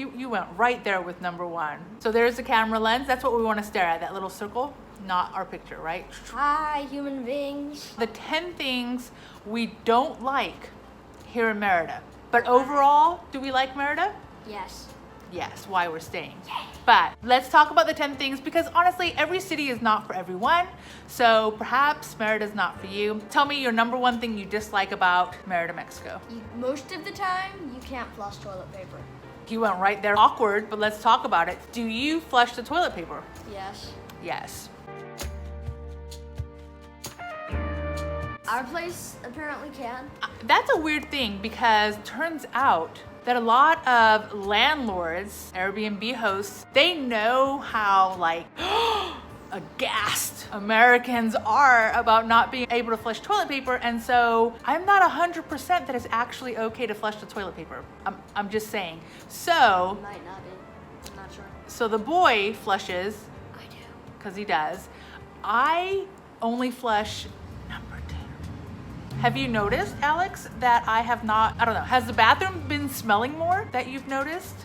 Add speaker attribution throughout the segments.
Speaker 1: You went right there with number one. So there's the camera lens. That's what we want to stare at, that little circle, not our picture, right?
Speaker 2: Hi, human beings.
Speaker 1: The 10 things we don't like here in Merida. But overall, do we like Merida?
Speaker 2: Yes.
Speaker 1: Yes, why we're staying. But let's talk about the 10 things, because honestly, every city is not for everyone. So perhaps Merida's not for you. Tell me your number one thing you dislike about Merida, Mexico.
Speaker 2: Most of the time, you can't flush toilet paper.
Speaker 1: You went right there. Awkward, but let's talk about it. Do you flush the toilet paper?
Speaker 2: Yes.
Speaker 1: Yes.
Speaker 2: Our place apparently can.
Speaker 1: That's a weird thing, because turns out that a lot of landlords, Airbnb hosts, they know how aghast Americans are about not being able to flush toilet paper, and so I'm not 100% that it's actually okay to flush the toilet paper. I'm just saying. So
Speaker 2: Might not be. I'm not sure.
Speaker 1: So the boy flushes,
Speaker 2: I do.
Speaker 1: because he does. I only flush number 2. Have you noticed, Alex, that I have not, I don't know, has the bathroom been smelling more that you've noticed?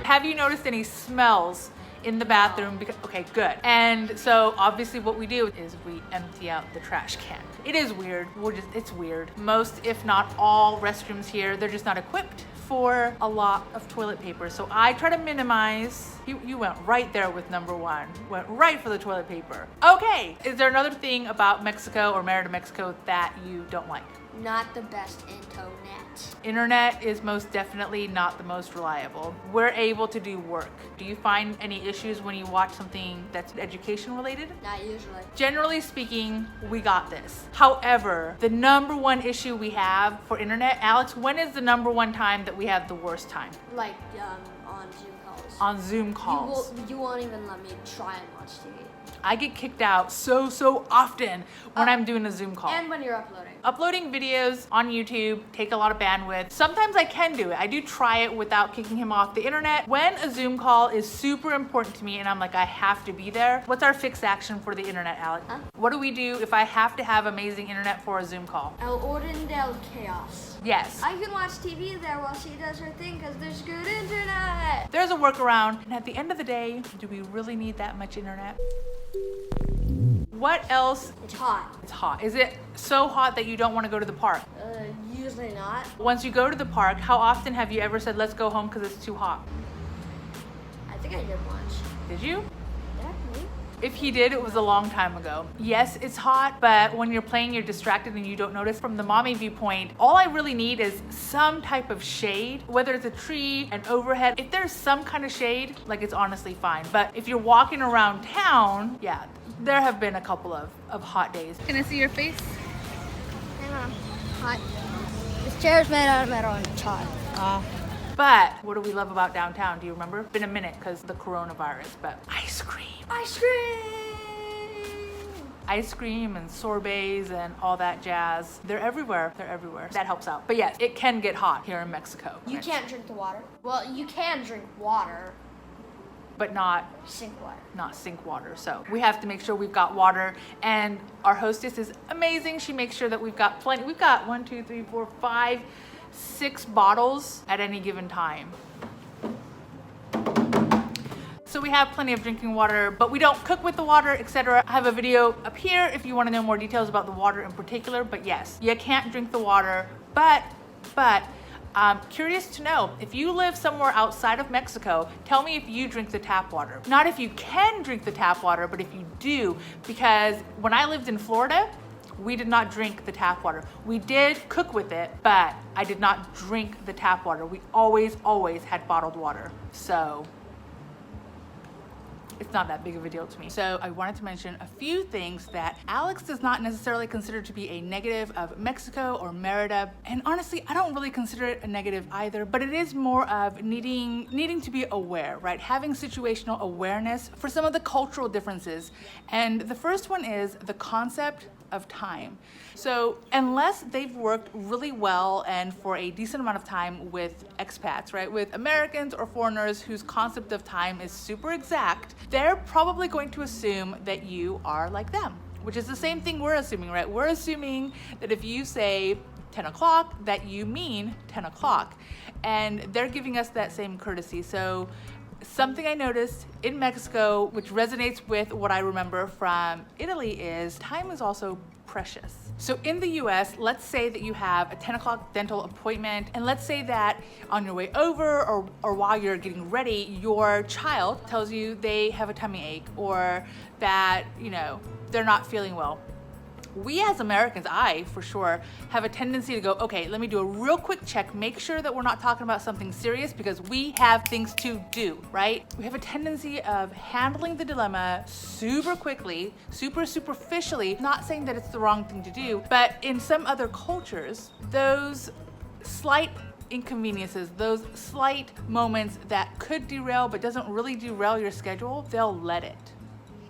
Speaker 1: Have you noticed any smells in the bathroom? Okay, good. And so obviously what we do is we empty out the trash can. It is weird. It's weird. Most, if not all, restrooms here, they're just not equipped for a lot of toilet paper. So I try to minimize. You went right there with number 1. Went right for the toilet paper. Okay, is there another thing about Mexico or Merida, Mexico that you don't like?
Speaker 2: Not the best internet.
Speaker 1: Internet is most definitely not the most reliable. We're able to do work. Do you find any issues when you watch something that's education related?
Speaker 2: Not usually.
Speaker 1: Generally speaking, we got this. However, the number one issue we have for internet, Alex, when is the number one time that we have the worst time?
Speaker 2: Like on Zoom calls.
Speaker 1: On Zoom calls.
Speaker 2: You won't even let me try and watch TV.
Speaker 1: I get kicked out so often when I'm doing a Zoom call.
Speaker 2: And when you're uploading.
Speaker 1: Uploading videos on YouTube take a lot of bandwidth. Sometimes I can do it. I do try it without kicking him off the internet. When a Zoom call is super important to me and I'm like, I have to be there, what's our fixed action for the internet, Alex?
Speaker 2: Huh?
Speaker 1: What do we do if I have to have amazing internet for a Zoom call?
Speaker 2: El orden del chaos.
Speaker 1: Yes.
Speaker 2: I can watch TV there while she does her thing because there's good internet.
Speaker 1: There's a workaround. And at the end of the day, do we really need that much internet? What else?
Speaker 2: It's hot.
Speaker 1: It's hot. Is it so hot that you don't want to go to the park?
Speaker 2: Usually not.
Speaker 1: Once you go to the park, how often have you ever said, let's go home because it's too hot?
Speaker 2: I think I did once.
Speaker 1: Did you?
Speaker 2: Yeah, me.
Speaker 1: If he did, it was a long time ago. Yes, it's hot, but when you're playing, you're distracted and you don't notice. From the mommy viewpoint, all I really need is some type of shade, whether it's a tree, an overhead. If there's some kind of shade, like, it's honestly fine. But if you're walking around town, yeah, there have been a couple of hot days. Can I see your face?
Speaker 2: Hang on. Hot. This chair's made out of metal and it's hot.
Speaker 1: But what do we love about downtown? Do you remember? Been a minute because the coronavirus, but ice cream.
Speaker 2: Ice cream!
Speaker 1: Ice cream and sorbets and all that jazz. They're everywhere. They're everywhere. That helps out. But yes, it can get hot here in Mexico.
Speaker 2: You can't drink the water. Well, you can drink water.
Speaker 1: But not
Speaker 2: Sink water.
Speaker 1: Not sink water. So we have to make sure we've got water, and our hostess is amazing. She makes sure that we've got plenty. We've got 1, 2, 3, 4, 5, 6 bottles at any given time. So we have plenty of drinking water, but we don't cook with the water, etc. I have a video up here if you want to know more details about the water in particular. But yes, you can't drink the water, but I'm curious to know, if you live somewhere outside of Mexico, tell me if you drink the tap water. Not if you can drink the tap water, but if you do, because when I lived in Florida, we did not drink the tap water. We did cook with it, but I did not drink the tap water. We always had bottled water. So it's not that big of a deal to me. So I wanted to mention a few things that Alex does not necessarily consider to be a negative of Mexico or Merida. And honestly, I don't really consider it a negative either, but it is more of needing to be aware, right? Having situational awareness for some of the cultural differences. And the first one is the concept of time. So unless they've worked really well and for a decent amount of time with expats, right, with Americans or foreigners whose concept of time is super exact, they're probably going to assume that you are like them, which is the same thing we're assuming, right? We're assuming that if you say 10 o'clock, that you mean 10 o'clock. And they're giving us that same courtesy. So something I noticed in Mexico, which resonates with what I remember from Italy, is time is also precious. So in the US, let's say that you have a 10 o'clock dental appointment, and let's say that on your way over or while you're getting ready, your child tells you they have a tummy ache or that, they're not feeling well. We as Americans, I for sure, have a tendency to go, okay, let me do a real quick check, make sure that we're not talking about something serious because we have things to do, right? We have a tendency of handling the dilemma super quickly, super superficially, not saying that it's the wrong thing to do, but in some other cultures, those slight inconveniences, those slight moments that could derail but doesn't really derail your schedule, they'll let it.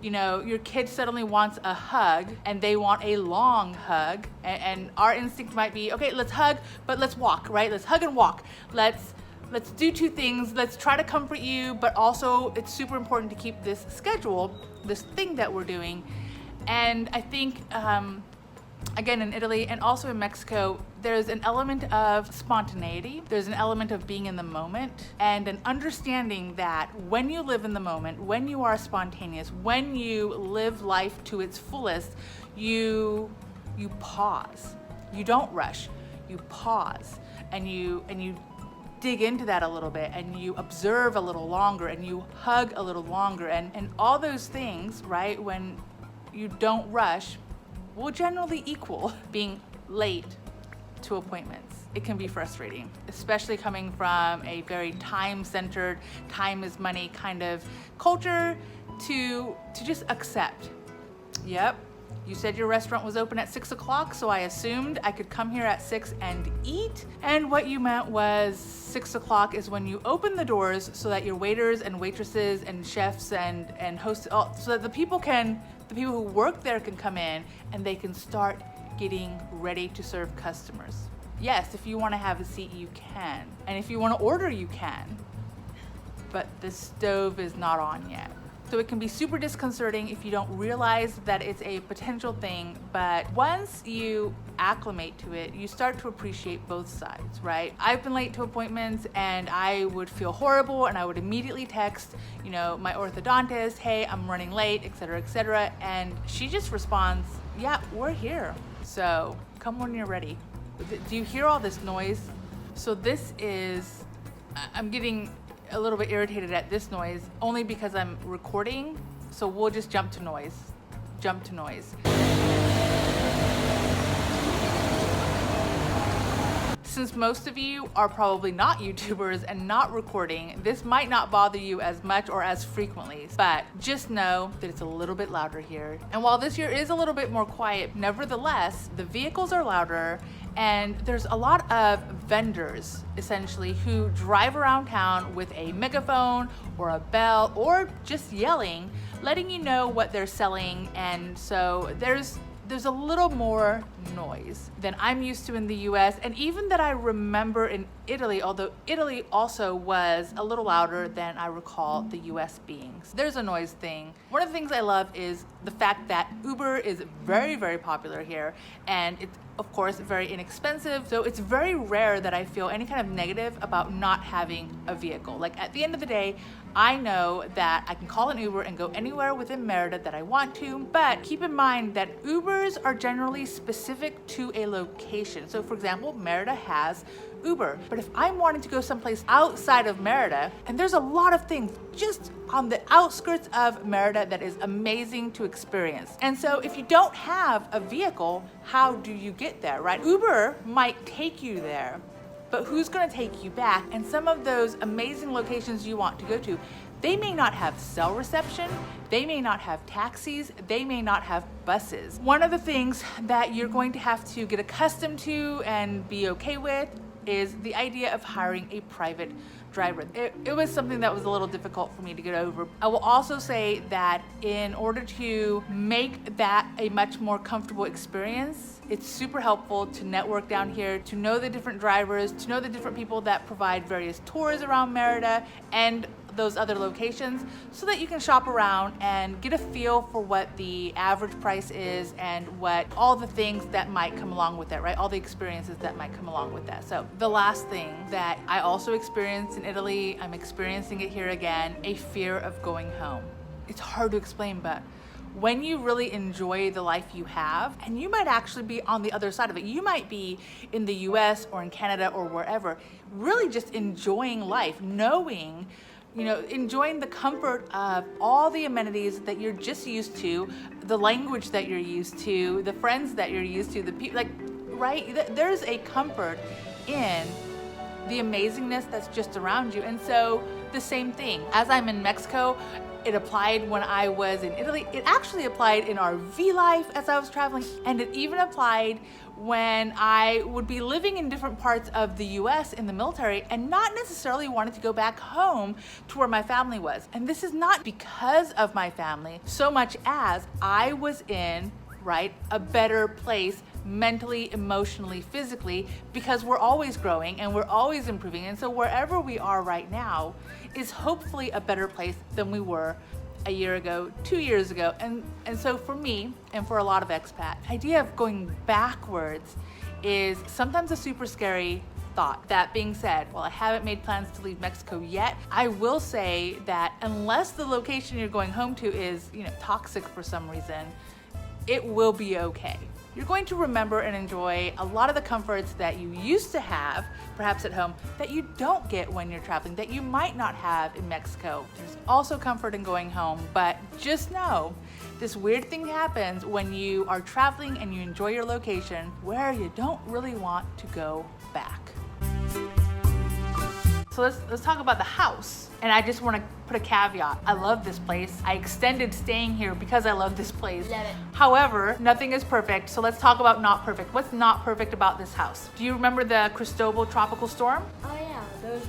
Speaker 1: Your kid suddenly wants a hug and they want a long hug, and our instinct might be, okay, let's hug, but let's walk, right? Let's hug and walk. Let's do two things. Let's try to comfort you, but also it's super important to keep this schedule, this thing that we're doing. And I think, again, in Italy and also in Mexico, there's an element of spontaneity. There's an element of being in the moment and an understanding that when you live in the moment, when you are spontaneous, when you live life to its fullest, you pause. You don't rush. You pause and you dig into that a little bit, and you observe a little longer, and you hug a little longer, and all those things, right? When you don't rush, will generally equal being late to appointments. It can be frustrating, especially coming from a very time-centered, time is money kind of culture to just accept. Yep, you said your restaurant was open at 6 o'clock, so I assumed I could come here at 6 and eat. And what you meant was 6 o'clock is when you open the doors so that your waiters and waitresses and chefs and hosts, so that the people who work there can come in and they can start getting ready to serve customers. Yes, if you want to have a seat, you can. And if you want to order, you can. But the stove is not on yet. So it can be super disconcerting if you don't realize that it's a potential thing, but once you acclimate to it, you start to appreciate both sides, right? I've been late to appointments and I would feel horrible and I would immediately text, my orthodontist, hey, I'm running late, et cetera, and she just responds, yeah, we're here. So come when you're ready. Do you hear all this noise? So I'm getting a little bit irritated at this noise only because I'm recording. So we'll just jump to noise. Since most of you are probably not YouTubers and not recording, this might not bother you as much or as frequently, but just know that it's a little bit louder here. And while this year is a little bit more quiet, nevertheless, the vehicles are louder, and there's a lot of vendors essentially who drive around town with a megaphone or a bell or just yelling, letting you know what they're selling. And so there's a little more noise than I'm used to in the US, and even that I remember in Italy, although Italy also was a little louder than I recall the US being. So there's a noise thing. One of the things I love is the fact that Uber is very, very popular here, and it's of course very inexpensive. So it's very rare that I feel any kind of negative about not having a vehicle. Like at the end of the day, I know that I can call an Uber and go anywhere within Merida that I want to, but keep in mind that Ubers are generally specific to a location. So for example, Merida has Uber, but if I'm wanting to go someplace outside of Merida, and there's a lot of things just on the outskirts of Merida that is amazing to experience. And so if you don't have a vehicle, how do you get there, right? Uber might take you there, but who's gonna take you back? And some of those amazing locations you want to go to, they may not have cell reception, they may not have taxis, they may not have buses. One of the things that you're going to have to get accustomed to and be okay with is the idea of hiring a private driver. It was something that was a little difficult for me to get over. I will also say that in order to make that a much more comfortable experience, it's super helpful to network down here, to know the different drivers, to know the different people that provide various tours around Merida, and those other locations so that you can shop around and get a feel for what the average price is and what all the things that might come along with that, right? All the experiences that might come along with that. So the last thing that I also experienced in Italy, I'm experiencing it here again, a fear of going home. It's hard to explain, but when you really enjoy the life you have, and you might actually be on the other side of it, you might be in the US or in Canada or wherever, really just enjoying life, knowing, enjoying the comfort of all the amenities that you're just used to, the language that you're used to, the friends that you're used to, the people, right? There's a comfort in the amazingness that's just around you. And so the same thing, as I'm in Mexico, it applied when I was in Italy. It actually applied in RV life as I was traveling, and it even applied when I would be living in different parts of the US in the military and not necessarily wanted to go back home to where my family was. And this is not because of my family so much as I was in, right, a better place mentally, emotionally, physically, because we're always growing and we're always improving. And so wherever we are right now is hopefully a better place than we were a year ago, 2 years ago. And so for me, and for a lot of expats, the idea of going backwards is sometimes a super scary thought. That being said, while I haven't made plans to leave Mexico yet, I will say that unless the location you're going home to is, toxic for some reason, it will be okay. You're going to remember and enjoy a lot of the comforts that you used to have, perhaps at home, that you don't get when you're traveling, that you might not have in Mexico. There's also comfort in going home, but just know this weird thing happens when you are traveling and you enjoy your location where you don't really want to go back. So let's talk about the house. And I just want to put a caveat. I love this place. I extended staying here because I love this place.
Speaker 2: Love it.
Speaker 1: However, nothing is perfect. So let's talk about not perfect. What's not perfect about this house? Do you remember the Cristobal tropical storm?
Speaker 2: Oh yeah, there's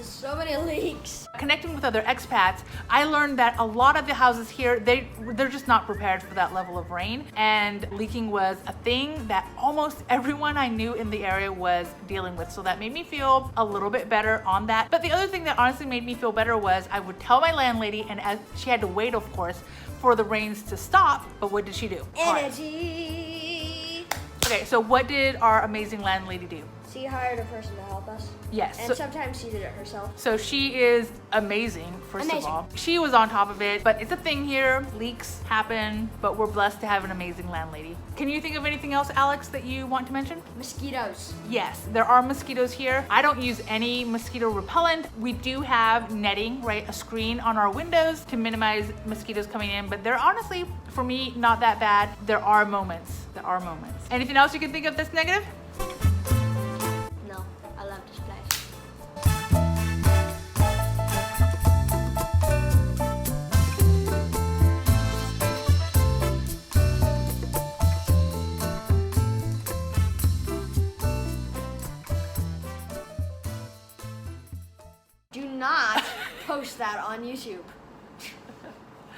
Speaker 2: so many leaks.
Speaker 1: Connecting with other expats, I learned that a lot of the houses here, they're just not prepared for that level of rain, and leaking was a thing that almost everyone I knew in the area was dealing with. So that made me feel a little bit better on that. But the other thing that honestly made me feel better was I would tell my landlady, and as she had to wait, of course, for the rains to stop. But what did she do?
Speaker 2: Energy.
Speaker 1: Okay, so what did our amazing landlady do?
Speaker 2: She hired a person to help us.
Speaker 1: Yes.
Speaker 2: And sometimes she did it herself.
Speaker 1: So she is amazing, first of all. She was on top of it, but it's a thing here. Leaks happen, but we're blessed to have an amazing landlady. Can you think of anything else, Alex, that you want to mention?
Speaker 2: Mosquitoes.
Speaker 1: Yes, there are mosquitoes here. I don't use any mosquito repellent. We do have netting, right? A screen on our windows to minimize mosquitoes coming in, but they're honestly, for me, not that bad. There are moments. There are moments. Anything else you can think of that's negative?
Speaker 2: No, I love this place. Do not post that on YouTube.